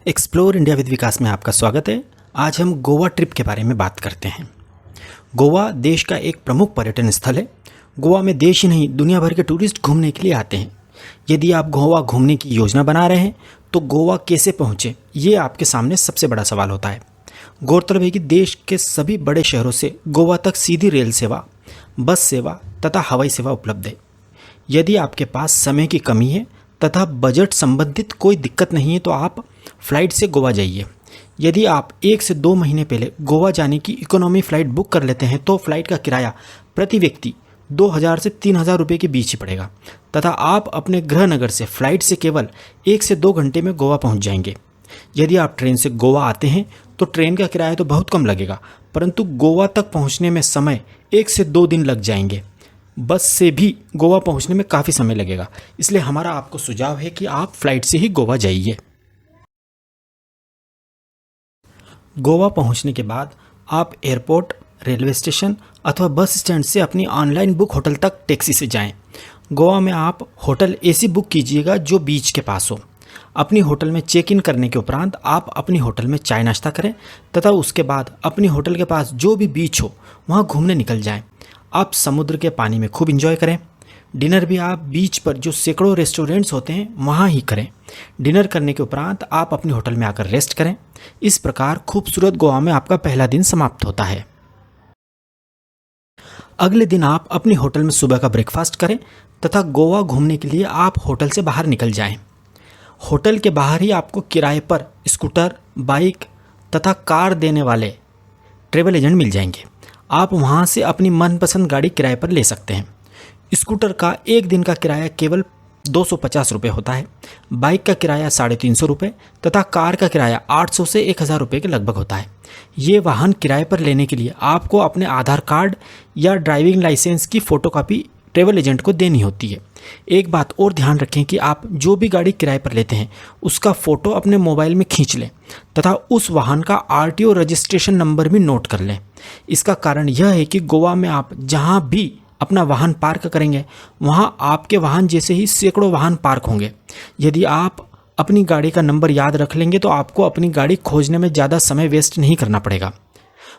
Explore India with विकास में आपका स्वागत है। आज हम गोवा ट्रिप के बारे में बात करते हैं। गोवा देश का एक प्रमुख पर्यटन स्थल है। गोवा में देश ही नहीं दुनिया भर के टूरिस्ट घूमने के लिए आते हैं। यदि आप गोवा घूमने की योजना बना रहे हैं तो गोवा कैसे पहुँचें, ये आपके सामने सबसे बड़ा सवाल होता है। गौरतलब है कि देश के सभी बड़े शहरों से गोवा तक सीधी रेल सेवा, बस सेवा तथा हवाई सेवा उपलब्ध है। यदि आपके पास समय की कमी है तथा बजट संबंधित कोई दिक्कत नहीं है तो आप फ़्लाइट से गोवा जाइए। यदि आप 1 से 2 महीने पहले गोवा जाने की इकोनॉमी फ़्लाइट बुक कर लेते हैं तो फ़्लाइट का किराया प्रति व्यक्ति 2000 से 3000 रुपये के बीच ही पड़ेगा तथा आप अपने गृह नगर से फ़्लाइट से केवल 1 से 2 घंटे में गोवा पहुंच जाएंगे। यदि आप ट्रेन से गोवा आते हैं तो ट्रेन का किराया तो बहुत कम लगेगा, परंतु गोवा तक पहुँचने में समय 1 से 2 दिन लग जाएंगे। बस से भी गोवा पहुंचने में काफ़ी समय लगेगा, इसलिए हमारा आपको सुझाव है कि आप फ्लाइट से ही गोवा जाइए। गोवा पहुंचने के बाद आप एयरपोर्ट, रेलवे स्टेशन अथवा बस स्टैंड से अपनी ऑनलाइन बुक होटल तक टैक्सी से जाएं। गोवा में आप होटल ऐसी बुक कीजिएगा जो बीच के पास हो। अपनी होटल में चेक इन करने के उपरांत आप अपनी होटल में चाय नाश्ता करें तथा उसके बाद अपनी होटल के पास जो भी बीच हो वहाँ घूमने निकल जाएं। आप समुद्र के पानी में खूब एंजॉय करें। डिनर भी आप बीच पर जो सैकड़ों रेस्टोरेंट्स होते हैं वहाँ ही करें। डिनर करने के उपरांत आप अपनी होटल में आकर रेस्ट करें। इस प्रकार खूबसूरत गोवा में आपका पहला दिन समाप्त होता है। अगले दिन आप अपनी होटल में सुबह का ब्रेकफास्ट करें तथा गोवा घूमने के लिए आप होटल से बाहर निकल जाएं। होटल के बाहर ही आपको किराए पर स्कूटर, बाइक तथा कार देने वाले ट्रैवल एजेंट मिल जाएंगे। आप वहां से अपनी मनपसंद गाड़ी किराए पर ले सकते हैं। स्कूटर का एक दिन का किराया केवल 250 रुपये होता है, बाइक का किराया 350 रुपये तथा कार का किराया 800 से 1000 रुपये के लगभग होता है। ये वाहन किराए पर लेने के लिए आपको अपने आधार कार्ड या ड्राइविंग लाइसेंस की फ़ोटोकॉपी ट्रैवल एजेंट को देनी होती है। एक बात और ध्यान रखें कि आप जो भी गाड़ी किराए पर लेते हैं उसका फ़ोटो अपने मोबाइल में खींच लें तथा उस वाहन का RTO रजिस्ट्रेशन नंबर भी नोट कर लें। इसका कारण यह है कि गोवा में आप जहां भी अपना वाहन पार्क करेंगे वहां आपके वाहन जैसे ही सैकड़ों वाहन पार्क होंगे। यदि आप अपनी गाड़ी का नंबर याद रख लेंगे तो आपको अपनी गाड़ी खोजने में ज़्यादा समय वेस्ट नहीं करना पड़ेगा।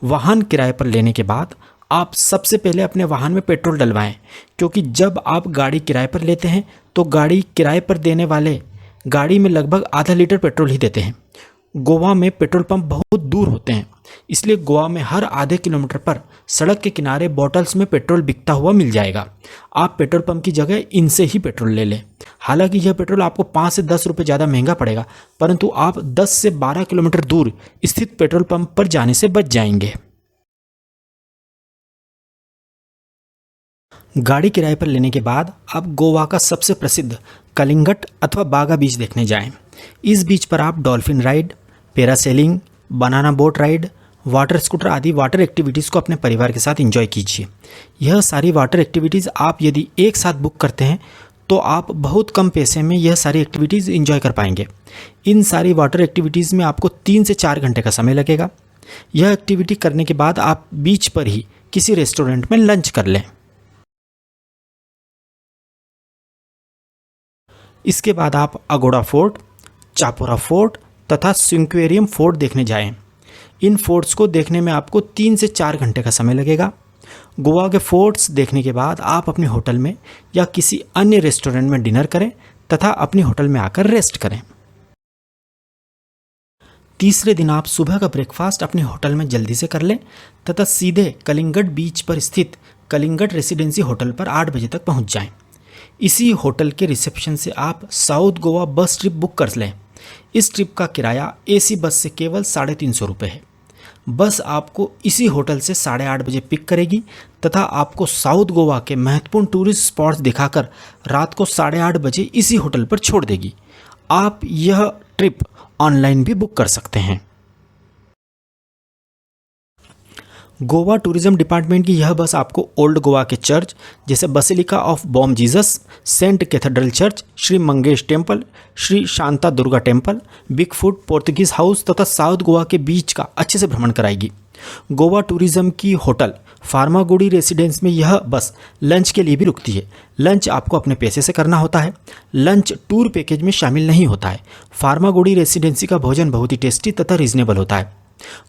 वाहन किराए पर लेने के बाद आप सबसे पहले अपने वाहन में पेट्रोल डलवाएं, क्योंकि जब आप गाड़ी किराए पर लेते हैं तो गाड़ी किराए पर देने वाले गाड़ी में लगभग आधा लीटर पेट्रोल ही देते हैं। गोवा में पेट्रोल पंप बहुत दूर होते हैं, इसलिए गोवा में हर आधे किलोमीटर पर सड़क के किनारे बॉटल्स में पेट्रोल बिकता हुआ मिल जाएगा। आप पेट्रोल पंप की जगह इनसे ही पेट्रोल ले लें। हालांकि यह पेट्रोल आपको 5 से 10 रुपये ज़्यादा महंगा पड़ेगा, परंतु आप 10 से 12 किलोमीटर दूर स्थित पेट्रोल पंप पर जाने से बच जाएंगे। गाड़ी किराए पर लेने के बाद आप गोवा का सबसे प्रसिद्ध कलिंगट अथवा बागा बीच देखने जाएं। इस बीच पर आप dolphin ride, parasailing, banana boat ride, water scooter आदि वाटर एक्टिविटीज़ को अपने परिवार के साथ एंजॉय कीजिए। यह सारी वाटर एक्टिविटीज़ आप यदि एक साथ बुक करते हैं तो आप बहुत कम पैसे में यह सारी एक्टिविटीज़ एंजॉय कर पाएंगे। इन सारी वाटर एक्टिविटीज़ में आपको 3 से 4 घंटे का समय लगेगा। यह एक्टिविटी करने के बाद आप बीच पर ही किसी रेस्टोरेंट में लंच कर लें। इसके बाद आप अगोड़ा फोर्ट, चापोरा फोर्ट तथा सिंक्वेरियम फोर्ट देखने जाएं। इन फोर्ट्स को देखने में आपको 3 से 4 घंटे का समय लगेगा। गोवा के फोर्ट्स देखने के बाद आप अपने होटल में या किसी अन्य रेस्टोरेंट में डिनर करें तथा अपने होटल में आकर रेस्ट करें। तीसरे दिन आप सुबह का ब्रेकफास्ट अपने होटल में जल्दी से कर लें तथा सीधे कलिंगट बीच पर स्थित कलिंगट रेसिडेंसी होटल पर 8 बजे तक पहुंच जाएं। इसी होटल के रिसेप्शन से आप साउथ गोवा बस ट्रिप बुक कर लें। इस ट्रिप का किराया AC बस से केवल 350 रुपये है। बस आपको इसी होटल से 8:30 बजे पिक करेगी तथा आपको साउथ गोवा के महत्वपूर्ण टूरिस्ट स्पॉट्स दिखाकर रात को 8:30 बजे इसी होटल पर छोड़ देगी। आप यह ट्रिप ऑनलाइन भी बुक कर सकते हैं। गोवा टूरिज्म डिपार्टमेंट की यह बस आपको ओल्ड गोवा के चर्च जैसे basilica of Bom Jesus, saint cathedral church, Shri Mangesh temple, Shri Shanta Durga temple, big foot, Portuguese house तथा साउथ गोवा के बीच का अच्छे से भ्रमण कराएगी। गोवा टूरिज्म की होटल फार्मागुड़ी रेसिडेंस में यह बस लंच के लिए भी रुकती है। लंच आपको अपने पैसे से करना होता है। लंच टूर पैकेज में शामिल नहीं होता है। फार्मागुड़ी रेसिडेंसी का भोजन बहुत ही टेस्टी तथा रीजनेबल होता है।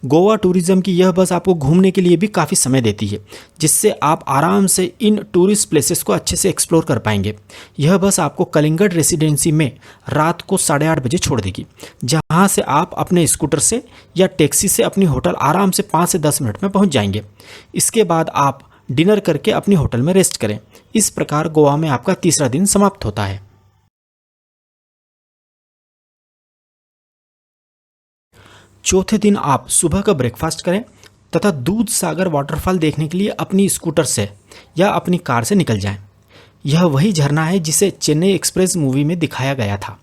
गोवा टूरिज्म की यह बस आपको घूमने के लिए भी काफ़ी समय देती है, जिससे आप आराम से इन टूरिस्ट प्लेसेस को अच्छे से एक्सप्लोर कर पाएंगे। यह बस आपको कलिंगड रेसिडेंसी में रात को 8:30 बजे छोड़ देगी, जहां से आप अपने स्कूटर से या टैक्सी से अपनी होटल आराम से 5 से 10 मिनट में पहुंच जाएंगे। इसके बाद आप डिनर करके अपनी होटल में रेस्ट करें। इस प्रकार गोवा में आपका तीसरा दिन समाप्त होता है। चौथे दिन आप सुबह का ब्रेकफास्ट करें तथा दूध सागर वाटरफॉल देखने के लिए अपनी स्कूटर से या अपनी कार से निकल जाएं। यह वही झरना है जिसे चेन्नई एक्सप्रेस मूवी में दिखाया गया था।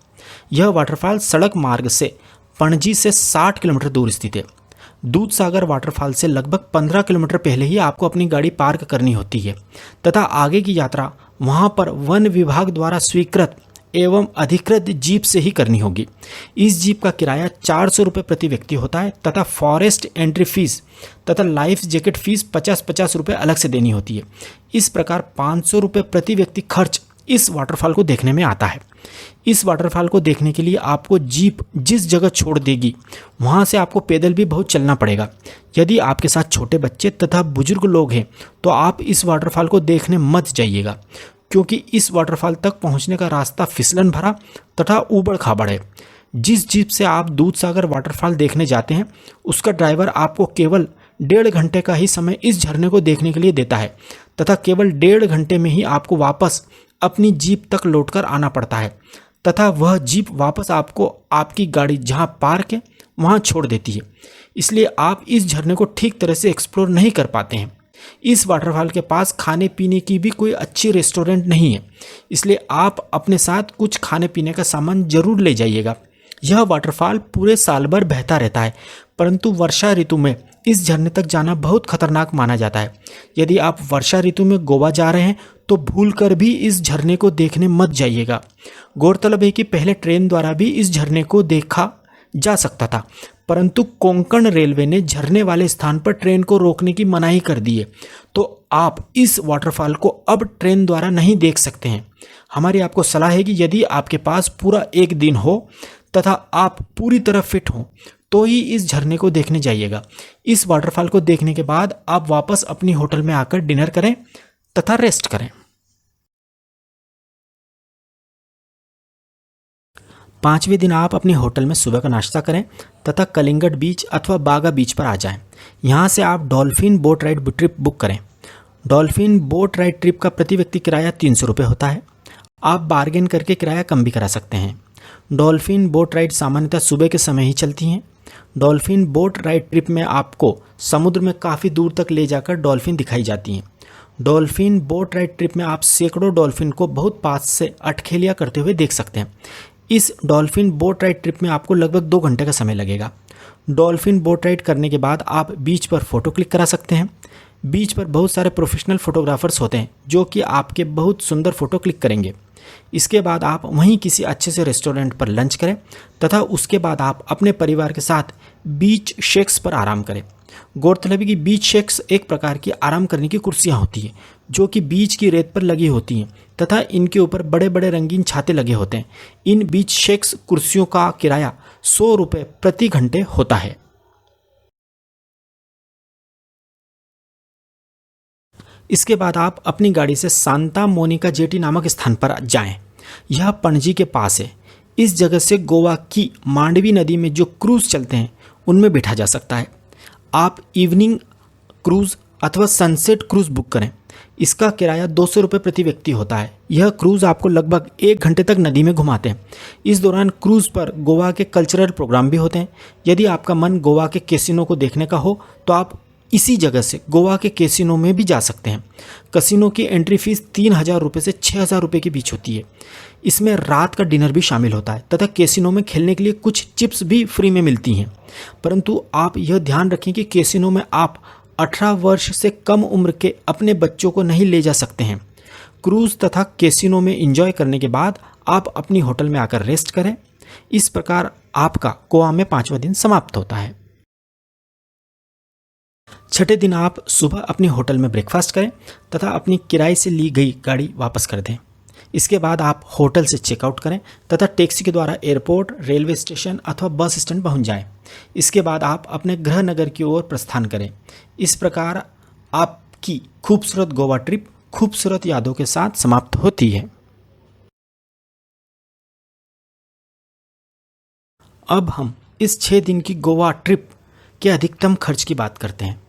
यह वाटरफॉल सड़क मार्ग से पणजी से 60 किलोमीटर दूर स्थित है। दूध सागर वाटरफॉल से लगभग 15 किलोमीटर पहले ही आपको अपनी गाड़ी पार्क करनी होती है तथा आगे की यात्रा वहां पर वन विभाग द्वारा स्वीकृत एवं अधिकृत जीप से ही करनी होगी। इस जीप का किराया 400 रुपये प्रति व्यक्ति होता है तथा फॉरेस्ट एंट्री फीस तथा लाइफ जैकेट फीस 50-50 रुपये अलग से देनी होती है। इस प्रकार 500 रुपये प्रति व्यक्ति खर्च इस वाटरफॉल को देखने में आता है। इस वाटरफॉल को देखने के लिए आपको जीप जिस जगह छोड़ देगी वहाँ से आपको पैदल भी बहुत चलना पड़ेगा। यदि आपके साथ छोटे बच्चे तथा बुजुर्ग लोग हैं तो आप इस वाटरफॉल को देखने मत जाइएगा, क्योंकि इस वाटरफॉल तक पहुंचने का रास्ता फिसलन भरा तथा ऊबड़ खाबड़ है। जिस जीप से आप दूध सागर वाटरफॉल देखने जाते हैं उसका ड्राइवर आपको केवल 1.5 घंटे का ही समय इस झरने को देखने के लिए देता है तथा केवल 1.5 घंटे में ही आपको वापस अपनी जीप तक लौटकर आना पड़ता है तथा वह जीप वापस आपको आपकी गाड़ी जहां पार्क है वहां छोड़ देती है। इसलिए आप इस झरने को ठीक तरह से एक्सप्लोर नहीं कर पाते हैं। इस वाटरफॉल के पास खाने पीने की भी कोई अच्छी रेस्टोरेंट नहीं है, इसलिए आप अपने साथ कुछ खाने पीने का सामान जरूर ले जाइएगा। यह वाटरफॉल पूरे साल भर बहता रहता है, परंतु वर्षा ऋतु में इस झरने तक जाना बहुत खतरनाक माना जाता है। यदि आप वर्षा ऋतु में गोवा जा रहे हैं तो भूलकर भी इस झरने को देखने मत जाइएगा। गौरतलब है कि पहले ट्रेन द्वारा भी इस झरने को देखा जा सकता था, परंतु कोंकण रेलवे ने झरने वाले स्थान पर ट्रेन को रोकने की मनाही कर दी है, तो आप इस वाटरफॉल को अब ट्रेन द्वारा नहीं देख सकते हैं। हमारी आपको सलाह है कि यदि आपके पास पूरा एक दिन हो तथा आप पूरी तरह फिट हों तो ही इस झरने को देखने जाइएगा। इस वाटरफॉल को देखने के बाद आप वापस अपनी होटल में आकर डिनर करें तथा रेस्ट करें। 5वें दिन आप अपने होटल में सुबह का नाश्ता करें तथा कलिंगड बीच अथवा बागा बीच पर आ जाएं। यहाँ से आप dolphin boat ride trip book करें। डॉल्फिन बोट राइड ट्रिप का प्रति व्यक्ति किराया 300 रुपये होता है। आप बार्गेन करके किराया कम भी करा सकते हैं। डॉल्फिन बोट राइड सामान्यतः सुबह के समय ही चलती हैं। डॉल्फिन बोट राइड ट्रिप में आपको समुद्र में काफ़ी दूर तक ले जाकर डॉल्फिन दिखाई जाती हैं। डॉल्फिन बोट राइड ट्रिप में आप सैकड़ों डॉल्फिन को बहुत पास से अटखेलियाँ करते हुए देख सकते हैं। इस डॉल्फिन बोट राइड ट्रिप में आपको लगभग 2 घंटे का समय लगेगा। डॉल्फिन बोट राइड करने के बाद आप बीच पर फ़ोटो क्लिक करा सकते हैं। बीच पर बहुत सारे प्रोफेशनल फ़ोटोग्राफर्स होते हैं जो कि आपके बहुत सुंदर फ़ोटो क्लिक करेंगे। इसके बाद आप वहीं किसी अच्छे से रेस्टोरेंट पर लंच करें तथा उसके बाद आप अपने परिवार के साथ बीच शेक्स पर आराम करें। गौरतलब है कि बीच शेक्स एक प्रकार की आराम करने की कुर्सियां होती हैं जो कि बीच की रेत पर लगी होती हैं तथा इनके ऊपर बड़े बड़े रंगीन छाते लगे होते हैं। इन बीच शेक्स कुर्सियों का किराया 100 रुपये प्रति घंटे होता है। इसके बाद आप अपनी गाड़ी से सांता मोनिका जेटी नामक स्थान पर जाएं। यह पणजी के पास है। इस जगह से गोवा की मांडवी नदी में जो क्रूज़ चलते हैं उनमें बैठा जा सकता है। आप इवनिंग क्रूज़ अथवा सनसेट क्रूज़ बुक करें। इसका किराया 200 रुपये प्रति व्यक्ति होता है। यह क्रूज़ आपको लगभग 1 घंटे तक नदी में घुमाते हैं। इस दौरान क्रूज़ पर गोवा के कल्चरल प्रोग्राम भी होते हैं। यदि आपका मन गोवा के कैसीनो को देखने का हो तो आप इसी जगह से गोवा के कैसीनो में भी जा सकते हैं। कैसीनो की एंट्री फीस 3000 रुपये से 6000 रुपये के बीच होती है। इसमें रात का डिनर भी शामिल होता है तथा कैसीनो में खेलने के लिए कुछ चिप्स भी फ्री में मिलती हैं। परंतु आप यह ध्यान रखें कि कैसीनो में आप 18 वर्ष से कम उम्र के अपने बच्चों को नहीं ले जा सकते हैं। क्रूज़ तथा कैसीनो में एंजॉय करने के बाद आप अपनी होटल में आकर रेस्ट करें। इस प्रकार आपका गोवा में 5वां दिन समाप्त होता है। छठे दिन आप सुबह अपनी होटल में ब्रेकफास्ट करें तथा अपनी किराए से ली गई गाड़ी वापस कर दें। इसके बाद आप होटल से चेकआउट करें तथा टैक्सी के द्वारा एयरपोर्ट, रेलवे स्टेशन अथवा बस स्टैंड पहुंच जाएं। इसके बाद आप अपने गृह नगर की ओर प्रस्थान करें। इस प्रकार आपकी खूबसूरत गोवा ट्रिप खूबसूरत यादों के साथ समाप्त होती है। अब हम इस 6 दिन की गोवा ट्रिप के अधिकतम खर्च की बात करते हैं।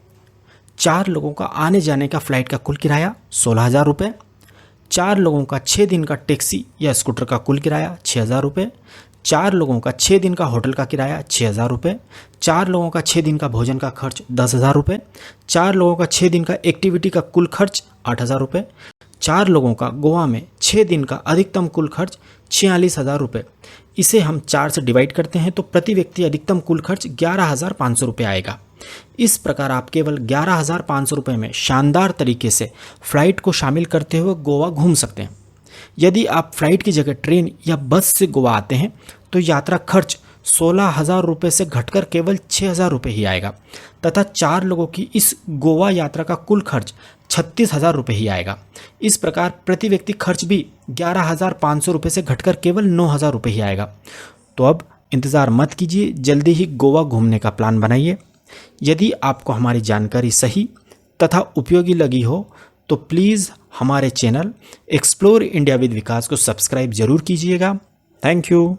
4 लोगों का आने जाने का फ्लाइट का कुल किराया 16,000 रुपये। 4 लोगों का 6 दिन का टैक्सी या स्कूटर का कुल किराया 6,000 रुपये। 4 लोगों का 6 दिन का होटल का किराया 6,000 रुपये। 4 लोगों का 6 दिन का भोजन का खर्च 10,000 रुपये। 4 लोगों का 6 दिन का एक्टिविटी का कुल खर्च 8,000 रुपये। 4 लोगों का गोवा में 6 दिन का अधिकतम कुल खर्च 46,000 रुपये। इसे हम 4 से डिवाइड करते हैं तो प्रति व्यक्ति अधिकतम कुल खर्च 11,500 रुपये आएगा। इस प्रकार आप केवल 11,500 रुपये में शानदार तरीके से फ्लाइट को शामिल करते हुए गोवा घूम सकते हैं। यदि आप फ्लाइट की जगह ट्रेन या बस से गोवा आते हैं तो यात्रा खर्च 16,000 रुपये से घटकर केवल 6,000 रुपये ही आएगा तथा 4 लोगों की इस गोवा यात्रा का कुल खर्च 36,000 रुपये ही आएगा। इस प्रकार प्रति व्यक्ति खर्च भी 11,500 रुपये से घटकर केवल 9,000 रुपये ही आएगा। तो अब इंतज़ार मत कीजिए, जल्दी ही गोवा घूमने का प्लान बनाइए। यदि आपको हमारी जानकारी सही तथा उपयोगी लगी हो तो प्लीज़ हमारे चैनल एक्सप्लोर इंडिया विद विकास को सब्सक्राइब जरूर कीजिएगा। Thank you.